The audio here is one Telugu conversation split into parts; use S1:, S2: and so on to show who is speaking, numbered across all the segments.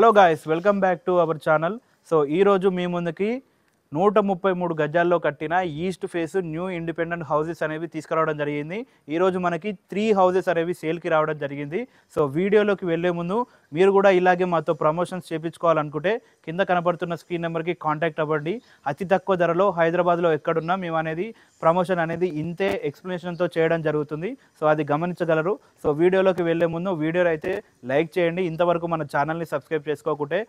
S1: Hello guys, welcome back to our channel. So ఈరోజు మీ ముందుకి 133 గజాల్లో కట్టిన east face new independent houses అనేవి తీసుకురావడం జరిగింది. ఈరోజు మనకి 3 హౌసెస్ అనేవి సేల్కి రావడం జరిగింది. సో వీడియోలోకి వెళ్ళే ముందు మీరు కూడా ఇలాగే మాతో ప్రమోషన్స్ చేయించుకోవాలనుకుంటే కింద కనబడుతున్న స్క్రీన్ నెంబర్కి కాంటాక్ట్ అవ్వండి. అతి తక్కువ ధరలో హైదరాబాద్లో ఎక్కడున్నా మేము అనేది ప్రమోషన్ అనేది ఇంతే ఎక్స్ప్లెనేషన్తో చేయడం జరుగుతుంది. సో అది గమనించగలరు. సో వీడియోలోకి వెళ్ళే ముందు వీడియో అయితే లైక్ చేయండి. ఇంతవరకు మన ఛానల్ని సబ్స్క్రైబ్ చేసుకోకుంటే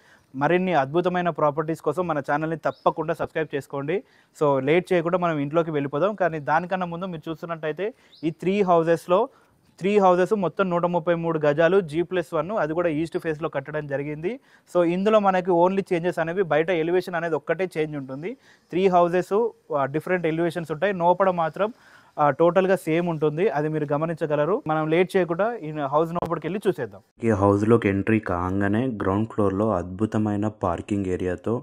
S1: మరిన్ని అద్భుతమైన ప్రాపర్టీస్ కోసం మన ఛానల్ని తప్పకుండా సబ్స్క్రైబ్ చేసుకోండి. సో లేట్ చేయకుండా మనం ఇంట్లోకి వెళ్ళిపోదాం. కానీ దానికన్నా ముందు మీరు చూస్తున్నట్టయితే ఈ 3 హౌసెస్ మొత్తం 133 గజాలు G+1, అది కూడా ఈస్ట్ ఫేస్లో కట్టడం జరిగింది. సో ఇందులో మనకి ఓన్లీ చేంజెస్ అనేవి బయట ఎలివేషన్ అనేది ఒక్కటే చేంజ్ ఉంటుంది. 3 హౌసెస్ డిఫరెంట్ ఎలివేషన్స్ ఉంటాయి. లోపల మాత్రం టోటల్గా సేమ్ ఉంటుంది. అది మీరు గమనించగలరు. మనం లేట్ చేయకుండా ఈ హౌస్ లోపలికి వెళ్ళి చూసేద్దాం.
S2: ఈ హౌస్లోకి ఎంట్రీ కాగానే గ్రౌండ్ ఫ్లోర్లో అద్భుతమైన పార్కింగ్ ఏరియాతో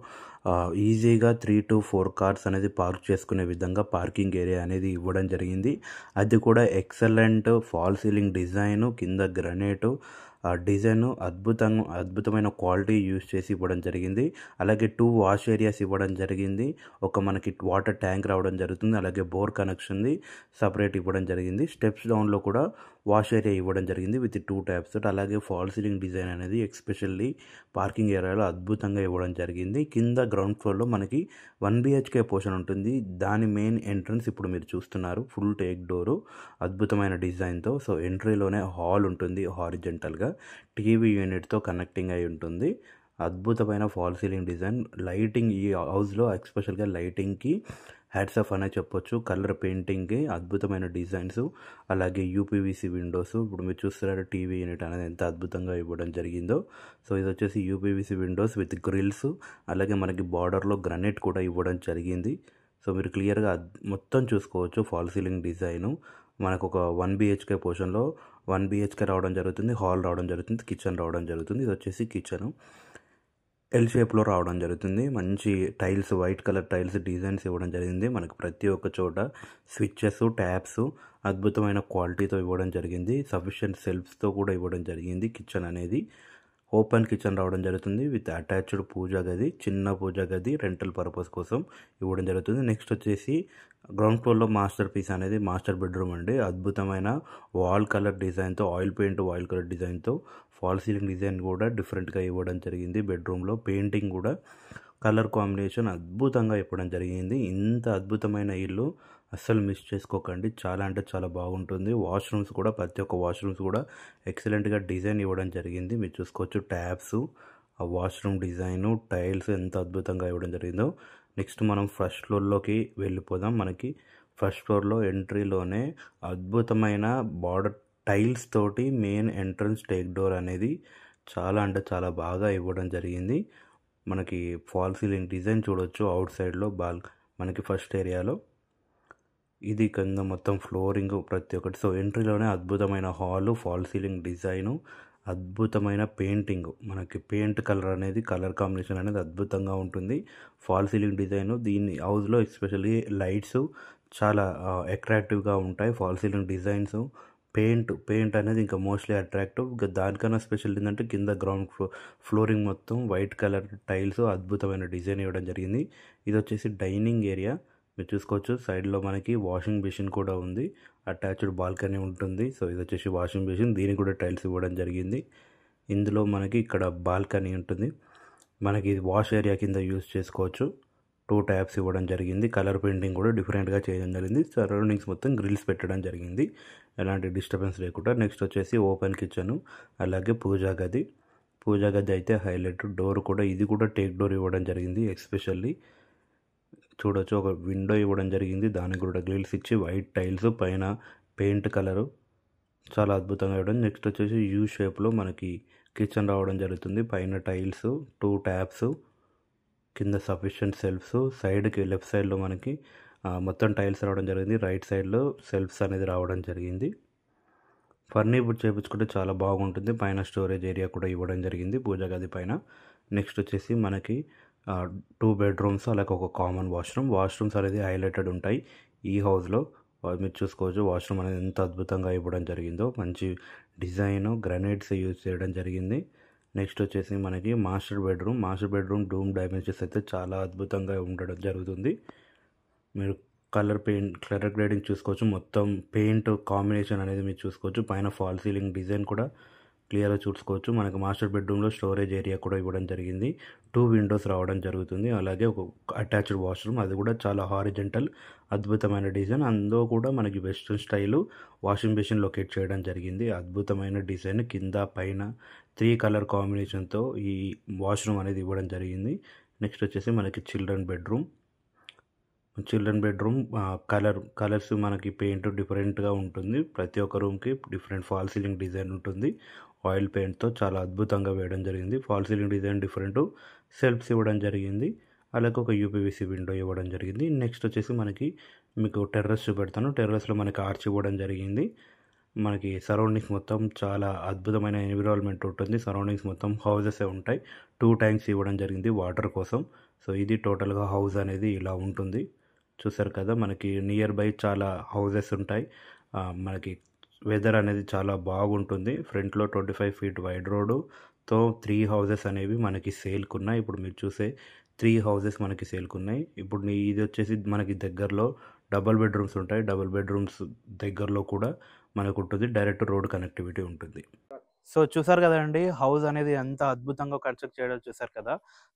S2: ఈజీగా 3 to 4 కార్స్ అనేది పార్క్ చేసుకునే విధంగా పార్కింగ్ ఏరియా అనేది ఇవ్వడం జరిగింది. అది కూడా ఎక్సలెంట్ ఫాల్ సీలింగ్ డిజైను, కింద గ్రనైటు డిజైన్ అద్భుతమైన క్వాలిటీ యూజ్ చేసి ఇవ్వడం జరిగింది. అలాగే 2 వాష్ ఏరియాస్ ఇవ్వడం జరిగింది. ఒక మనకి వాటర్ ట్యాంక్ రావడం జరుగుతుంది. అలాగే బోర్ కనెక్షన్ది సపరేట్ ఇవ్వడం జరిగింది. స్టెప్స్ డౌన్లో కూడా వాష్ ఏరియా ఇవ్వడం జరిగింది విత్ 2 ట్యాప్స్. అలాగే ఫాల్ సీలింగ్ డిజైన్ అనేది ఎస్పెషల్లీ పార్కింగ్ ఏరియాలో అద్భుతంగా ఇవ్వడం జరిగింది. కింద గ్రౌండ్ ఫ్లోర్లో మనకి 1 BHK పోర్షన్ ఉంటుంది. దాని మెయిన్ ఎంట్రన్స్ ఇప్పుడు మీరు చూస్తున్నారు. ఫుల్ టేక్ డోరు అద్భుతమైన డిజైన్తో. సో ఎంట్రీలోనే హాల్ ఉంటుంది. హారిజెంటల్గా టీవీ యూనిట్తో కనెక్టింగ్ అయి ఉంటుంది. అద్భుతమైన ఫాల్ సీలింగ్ డిజైన్. లైటింగ్ ఈ హౌస్లో ఎస్పెషల్గా లైటింగ్కి హ్యాట్స్ ఆఫ్ అనే చెప్పొచ్చు. కలర్ పెయింటింగ్కి అద్భుతమైన డిజైన్స్, అలాగే యూపీవీసీ విండోస్. ఇప్పుడు మీరు చూస్తున్నారు టీవీ యూనిట్ అనేది ఎంత అద్భుతంగా ఇవ్వడం జరిగిందో. సో ఇది వచ్చేసి యూపీవీసీ విండోస్ విత్ గ్రిల్స్. అలాగే మనకి బార్డర్లో గ్రనైట్ కూడా ఇవ్వడం జరిగింది. సో మీరు క్లియర్గా మొత్తం చూసుకోవచ్చు. ఫాల్ సీలింగ్ డిజైను మనకు ఒక 1 BHK పోర్షన్లో 1 BHK రావడం జరుగుతుంది. హాల్ రావడం జరుగుతుంది. కిచెన్ రావడం జరుగుతుంది. ఇది వచ్చేసి కిచెను ఎల్ షేప్లో రావడం జరుగుతుంది. మంచి tiles, white colour tiles designs ఇవ్వడం జరిగింది. మనకు ప్రతి ఒక్క చోట స్విచ్చెస్, ట్యాప్స్ అద్భుతమైన క్వాలిటీతో ఇవ్వడం జరిగింది. సఫిషియెంట్ సెల్ఫ్స్తో కూడా ఇవ్వడం జరిగింది. కిచెన్ అనేది ఓపెన్ కిచెన్ రావడం జరుగుతుంది విత్ అటాచ్డ్ పూజా గది, చిన్న పూజా గది రెంటల్ పర్పస్ కోసం ఇవ్వడం జరుగుతుంది. నెక్స్ట్ వచ్చేసి గ్రౌండ్ ఫ్లోర్లో మాస్టర్ పీస్ అనేది మాస్టర్ బెడ్రూమ్ అండి. అద్భుతమైన వాల్ కలర్ డిజైన్తో, ఆయిల్ పెయింట్ వాల్ కలర్ డిజైన్తో ఫాల్ సీలింగ్ డిజైన్ కూడా డిఫరెంట్గా ఇవ్వడం జరిగింది. బెడ్రూమ్లో పెయింటింగ్ కూడా కలర్ కాంబినేషన్ అద్భుతంగా ఇవ్వడం జరిగింది. ఇంత అద్భుతమైన ఇల్లు అస్సలు మిస్ చేసుకోకండి. చాలా అంటే చాలా బాగుంటుంది. వాష్రూమ్స్ కూడా ప్రతి ఒక్క వాష్రూమ్స్ కూడా ఎక్సలెంట్గా డిజైన్ ఇవ్వడం జరిగింది. మీరు చూసుకోవచ్చు ట్యాప్స్, ఆ వాష్రూమ్ డిజైను, టైల్స్ ఎంత అద్భుతంగా ఇవ్వడం జరిగిందో. నెక్స్ట్ మనం ఫస్ట్ ఫ్లోర్లోకి వెళ్ళిపోదాం. మనకి ఫస్ట్ ఫ్లోర్లో ఎంట్రీలోనే అద్భుతమైన బార్డర్ టైల్స్ తోటి మెయిన్ ఎంట్రన్స్ టేక్ డోర్ అనేది చాలా అంటే చాలా బాగా ఇవ్వడం జరిగింది. మనకి ఫాల్ సీలింగ్ డిజైన్ చూడొచ్చు అవుట్ సైడ్లో మనకి ఫస్ట్ ఏరియాలో. ఇది కింద మొత్తం ఫ్లోరింగ్ ప్రతి ఒక్కటి. సో ఎంట్రీలోనే అద్భుతమైన హాలు, ఫాల్ సీలింగ్ డిజైను, అద్భుతమైన పెయింటింగ్. మనకి పెయింట్ కలర్ అనేది కలర్ కాంబినేషన్ అనేది అద్భుతంగా ఉంటుంది. ఫాల్ సీలింగ్ డిజైను దీని హౌస్లో ఎస్పెషల్లీ లైట్స్ చాలా అట్రాక్టివ్గా ఉంటాయి. ఫాల్ సీలింగ్ డిజైన్స్, పెయింట్ అనేది ఇంకా మోస్ట్లీ అట్రాక్టివ్. ఇంకా దానికన్నా స్పెషల్ ఏంటంటే కింద గ్రౌండ్ ఫ్లోరింగ్ మొత్తం వైట్ కలర్ టైల్స్ అద్భుతమైన డిజైన్ ఇవ్వడం జరిగింది. ఇది వచ్చేసి డైనింగ్ ఏరియా. మీరు చూసుకోవచ్చు సైడ్లో మనకి వాషింగ్ మెషిన్ కూడా ఉంది. అటాచ్డ్ బాల్కనీ ఉంటుంది. సో ఇది వచ్చేసి వాషింగ్ మెషిన్. దీనికి కూడా టైల్స్ ఇవ్వడం జరిగింది. ఇందులో మనకి ఇక్కడ బాల్కనీ ఉంటుంది. మనకి ఇది వాష్ ఏరియా కింద యూజ్ చేసుకోవచ్చు. 2 ట్యాప్స్ ఇవ్వడం జరిగింది. కలర్ పెయింటింగ్ కూడా డిఫరెంట్గా చేయడం జరిగింది. సరౌండింగ్స్ మొత్తం గ్రిల్స్ పెట్టడం జరిగింది, ఎలాంటి డిస్టర్బెన్స్ లేకుండా. నెక్స్ట్ వచ్చేసి ఓపెన్ కిచెను, అలాగే పూజా గది అయితే హైలైట్. డోర్ కూడా ఇది కూడా టేక్ డోర్ ఇవ్వడం జరిగింది. ఎస్పెషల్లీ చూడొచ్చు ఒక విండో ఇవ్వడం జరిగింది. దానికి కూడా గ్రిల్స్ ఇచ్చి వైట్ టైల్స్, పైన పెయింట్ కలరు చాలా అద్భుతంగా ఇవ్వడం. నెక్స్ట్ వచ్చేసి యూ షేప్లో మనకి కిచెన్ రావడం జరుగుతుంది. పైన టైల్స్, 2 ట్యాప్స్, కింద సఫిషియెంట్ సెల్ఫ్స్. సైడ్కి లెఫ్ట్ సైడ్లో మనకి మొత్తం టైల్స్ రావడం జరిగింది. రైట్ సైడ్లో సెల్ఫ్స్ అనేది రావడం జరిగింది. ఫర్నిచర్ చేయించుకుంటే చాలా బాగుంటుంది. పైన స్టోరేజ్ ఏరియా కూడా ఇవ్వడం జరిగింది పూజా గది పైన. నెక్స్ట్ వచ్చేసి మనకి 2 బెడ్రూమ్స్, అలాగే ఒక కామన్ వాష్రూమ్స్ అనేది హైలైటెడ్ ఉంటాయి ఈ హౌస్లో. మీరు చూసుకోవచ్చు వాష్రూమ్ అనేది ఎంత అద్భుతంగా ఇవ్వడం జరిగిందో. మంచి డిజైను, గ్రానైట్స్ యూజ్ చేయడం జరిగింది. నెక్స్ట్ వచ్చేసి మనకి మాస్టర్ బెడ్రూమ్ డూమ్ డైమెన్షన్స్ అయితే చాలా అద్భుతంగా ఉండడం జరుగుతుంది. మీరు కలర్ గ్రేడింగ్ చూసుకోవచ్చు. మొత్తం పెయింట్ కాంబినేషన్ అనేది మీరు చూసుకోవచ్చు. పైన ఫాల్ సీలింగ్ డిజైన్ కూడా క్లియర్గా చూసుకోవచ్చు. మనకి మాస్టర్ బెడ్రూమ్లో స్టోరేజ్ ఏరియా కూడా ఇవ్వడం జరిగింది. 2 విండోస్ రావడం జరుగుతుంది. అలాగే ఒక అటాచ్డ్ వాష్రూమ్, అది కూడా చాలా హారిజెంటల్ అద్భుతమైన డిజైన్. అందులో కూడా మనకి western style washing machine locate చేయడం జరిగింది. అద్భుతమైన డిజైన్ కింద పైన 3 కలర్ కాంబినేషన్తో ఈ వాష్రూమ్ అనేది ఇవ్వడం జరిగింది. నెక్స్ట్ వచ్చేసి మనకి చిల్డ్రన్ బెడ్రూమ్ కలర్స్ మనకి పెయింట్ డిఫరెంట్గా ఉంటుంది. ప్రతి ఒక్క రూమ్కి డిఫరెంట్ ఫాల్ సీలింగ్ డిజైన్ ఉంటుంది. ఆయిల్ పెయింట్తో చాలా అద్భుతంగా వేయడం జరిగింది. Fall ceiling design different, shelves ఇవ్వడం జరిగింది. అలాగే ఒక యూపీవీసీ విండో ఇవ్వడం జరిగింది. నెక్స్ట్ వచ్చేసి మీకు టెర్రస్ చూపెడతాను. టెర్రస్లో మనకి ఆర్చ్ ఇవ్వడం జరిగింది. మనకి సరౌండింగ్స్ మొత్తం చాలా అద్భుతమైన ఎన్విరాన్మెంట్ ఉంటుంది. సరౌండింగ్స్ మొత్తం హౌజెస్ ఉంటాయి. 2 ట్యాంక్స్ ఇవ్వడం జరిగింది వాటర్ కోసం. సో ఇది టోటల్గా హౌస్ అనేది ఇలా ఉంటుంది. చూసారు కదా, మనకి నియర్ బై చాలా హౌజెస్ ఉంటాయి. మనకి వెదర్ అనేది చాలా బాగుంటుంది. ఫ్రంట్లో 25 ఫీట్ వైడ్ రోడ్డుతో 3 హౌజెస్ అనేవి మనకి సేల్కున్నాయి. ఇప్పుడు మీరు చూసే 3 హౌజెస్ మనకి సేల్కున్నాయి. ఇప్పుడు ఇది వచ్చేసి మనకి దగ్గరలో డబుల్ బెడ్రూమ్స్ ఉంటాయి. డబుల్ బెడ్రూమ్స్ దగ్గరలో కూడా మనకు ఉంటుంది. డైరెక్ట్ రోడ్ కనెక్టివిటీ ఉంటుంది.
S1: సో చూసారు కదండి, హౌస్ అనేది ఎంత అద్భుతంగా కన్స్ట్రక్ట్ చేయడం చూసారు కదా.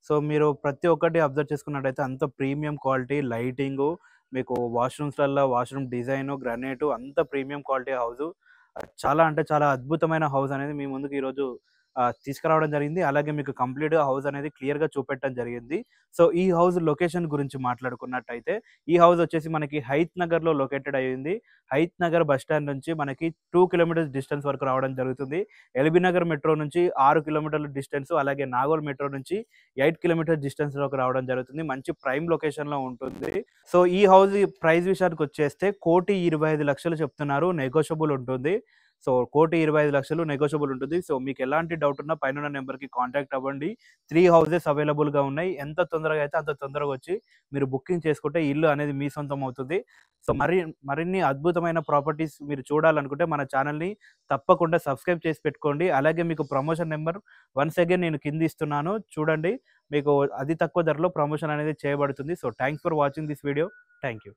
S1: సో మీరు ప్రతి ఒక్కటి అబ్జర్వ్ చేసుకున్నట్టయితే అంత ప్రీమియం క్వాలిటీ, లైటింగు, మీకు వాష్రూమ్ డిజైను, గ్రానైటు, అంత ప్రీమియం క్వాలిటీ హౌస్. చాలా అంటే చాలా అద్భుతమైన హౌస్ అనేది మీ ముందుకు ఈరోజు తీసుకురావడం జరిగింది. అలాగే మీకు కంప్లీట్గా హౌస్ అనేది క్లియర్గా చూపెట్టడం జరిగింది. సో ఈ హౌస్ లొకేషన్ గురించి మాట్లాడుకున్నట్టయితే ఈ హౌస్ వచ్చేసి మనకి హైత్ నగర్లో లొకేటెడ్ అయ్యింది. హైత్ నగర్ బస్ స్టాండ్ నుంచి మనకి 2 కిలోమీటర్స్ డిస్టెన్స్ వరకు రావడం జరుగుతుంది. ఎల్బీ నగర్ మెట్రో నుంచి 6 కిలోమీటర్ల డిస్టెన్స్, అలాగే నాగోల్ మెట్రో నుంచి 8 కిలోమీటర్స్ డిస్టెన్స్లోకి రావడం జరుగుతుంది. మంచి ప్రైమ్ లొకేషన్లో ఉంటుంది. సో ఈ హౌస్ ప్రైస్ విషయానికి వచ్చేస్తే 1,25,00,000 చెప్తున్నారు. నెగోషియబుల్ ఉంటుంది. సో 1,25,00,000 నెగోషియబుల్ ఉంటుంది. సో మీకు ఎలాంటి డౌట్ ఉన్నా పైన నెంబర్కి కాంటాక్ట్ అవ్వండి. 3 హౌసెస్ అవైలబుల్గా ఉన్నాయి. ఎంత తొందరగా అయితే అంత తొందరగా వచ్చి మీరు బుకింగ్ చేసుకుంటే ఇల్లు అనేది మీ సొంతం అవుతుంది. సో మరిన్ని అద్భుతమైన ప్రాపర్టీస్ మీరు చూడాలనుకుంటే మన ఛానల్ని తప్పకుండా సబ్స్క్రైబ్ చేసి పెట్టుకోండి. అలాగే మీకు ప్రమోషన్ నెంబర్ వన్స్ అగైన్ నేను కింద ఇస్తున్నాను, చూడండి. మీకు అతి తక్కువ ధరలో ప్రమోషన్ అనేది చేయబడుతుంది. So thanks for watching this video. Thank you.